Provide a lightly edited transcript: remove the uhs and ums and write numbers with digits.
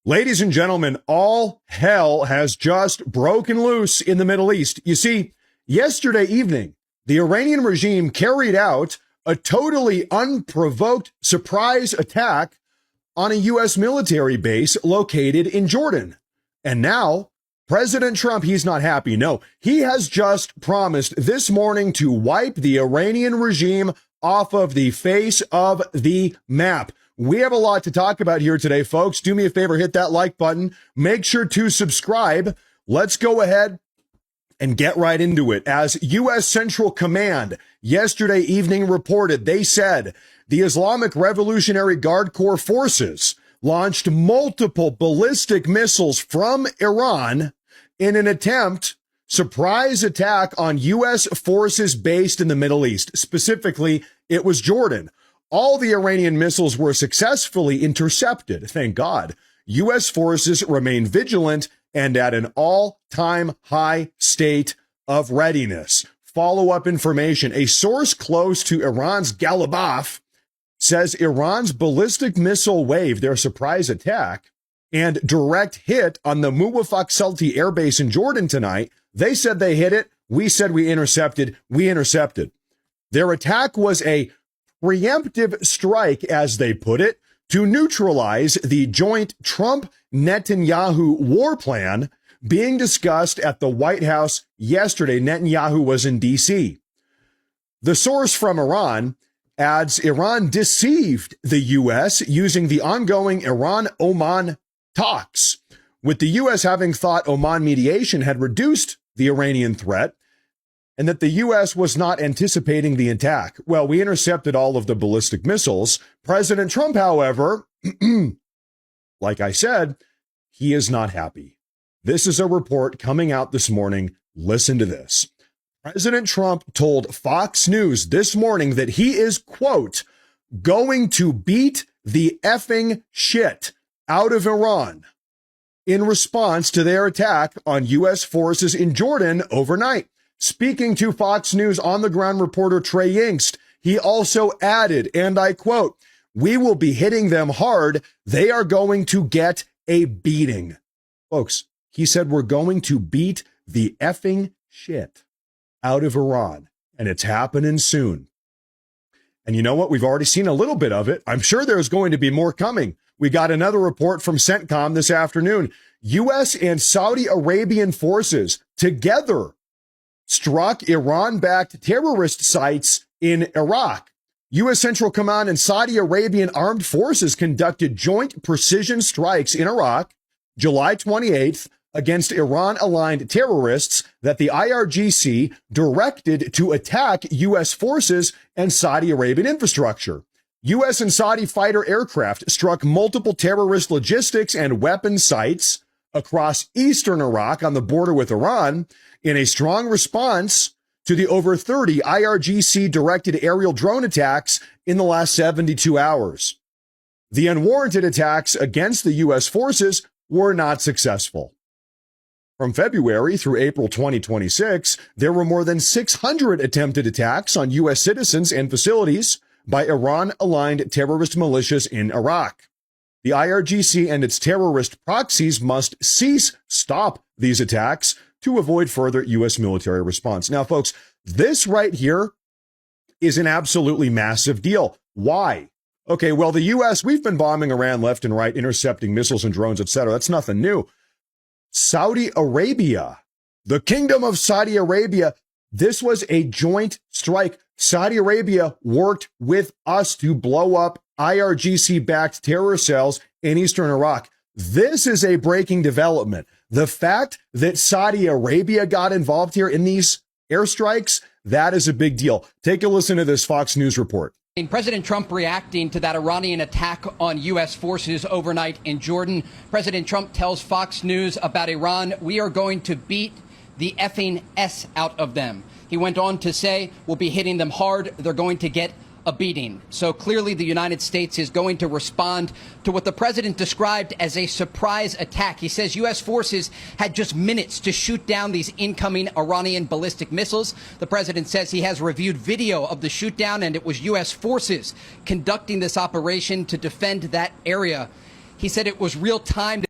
Ladies and gentlemen, all hell has just broken loose in the Middle East. You see, yesterday evening, the Iranian regime carried out a totally unprovoked surprise attack on a U.S. military base located in Jordan. And now, President Trump, he's not happy. No, he has just promised this morning to wipe the Iranian regime off of the face of the map. We have a lot to talk about here today, folks. Do me a favor, hit that like button. Make sure to subscribe. Let's go ahead and get right into it. As U.S. Central Command yesterday evening reported, they said the Islamic Revolutionary Guard Corps forces launched multiple ballistic missiles from Iran in an surprise attack on U.S. forces based in the Middle East. Specifically, it was Jordan. All the Iranian missiles were successfully intercepted, thank God. U.S. forces remain vigilant and at an all-time high state of readiness. Follow-up information. A source close to Iran's Galabaf says Iran's ballistic missile wave, their surprise attack, and direct hit on the Muwafaq Salti air base in Jordan tonight. They said they hit it. We said we intercepted. We intercepted. Their attack was a preemptive strike, as they put it, to neutralize the joint Trump-Netanyahu war plan being discussed at the White House yesterday. Netanyahu was in D.C. The source from Iran adds Iran deceived the U.S. using the ongoing Iran-Oman talks, with the U.S. having thought Oman mediation had reduced the Iranian threat and that the U.S. was not anticipating the attack. Well, we intercepted all of the ballistic missiles. President Trump, however, like I said, he is not happy. This is a report coming out this morning. Listen to this. President Trump told Fox News this morning that he is, quote, going to beat the effing shit out of Iran in response to their attack on U.S. forces in Jordan overnight. Speaking to Fox News on-the-ground reporter Trey Yingst, he also added, and I quote, "We will be hitting them hard. They are going to get a beating." Folks, he said we're going to beat the effing shit out of Iran, and it's happening soon. And you know what? We've already seen a little bit of it. I'm sure there's going to be more coming. We got another report from CENTCOM this afternoon. U.S. and Saudi Arabian forces together struck Iran-backed terrorist sites in Iraq. U.S. Central Command and Saudi Arabian armed forces conducted joint precision strikes in Iraq July 28th against Iran-aligned terrorists that the IRGC directed to attack U.S. forces and Saudi Arabian infrastructure. U.S. and Saudi fighter aircraft struck multiple terrorist logistics and weapon sites across eastern Iraq on the border with Iran in a strong response to the over 30 IRGC-directed aerial drone attacks in the last 72 hours. The unwarranted attacks against the U.S. forces were not successful. From February through April 2026, there were more than 600 attempted attacks on U.S. citizens and facilities by Iran-aligned terrorist militias in Iraq. The IRGC and its terrorist proxies must stop these attacks to avoid further U.S. military response. Now, folks, this right here is an absolutely massive deal. Why? Okay, well, the U.S., we've been bombing Iran left and right, intercepting missiles and drones, etc. That's nothing new. Saudi Arabia, the Kingdom of Saudi Arabia, this was a joint strike. Saudi Arabia worked with us to blow up IRGC-backed terror cells in eastern Iraq. This is a breaking development. The fact that Saudi Arabia got involved here in these airstrikes, that is a big deal. Take a listen to this Fox News report. President Trump reacting to that Iranian attack on U.S. forces overnight in Jordan. President Trump tells Fox News about Iran, "We are going to beat the effing S out of them." He went on to say, "We'll be hitting them hard. They're going to get a beating." So clearly the United States is going to respond to what the president described as a surprise attack. He says U.S. forces had just minutes to shoot down these incoming Iranian ballistic missiles. The president says he has reviewed video of the shoot down, and it was U.S. forces conducting this operation to defend that area. He said it was real time.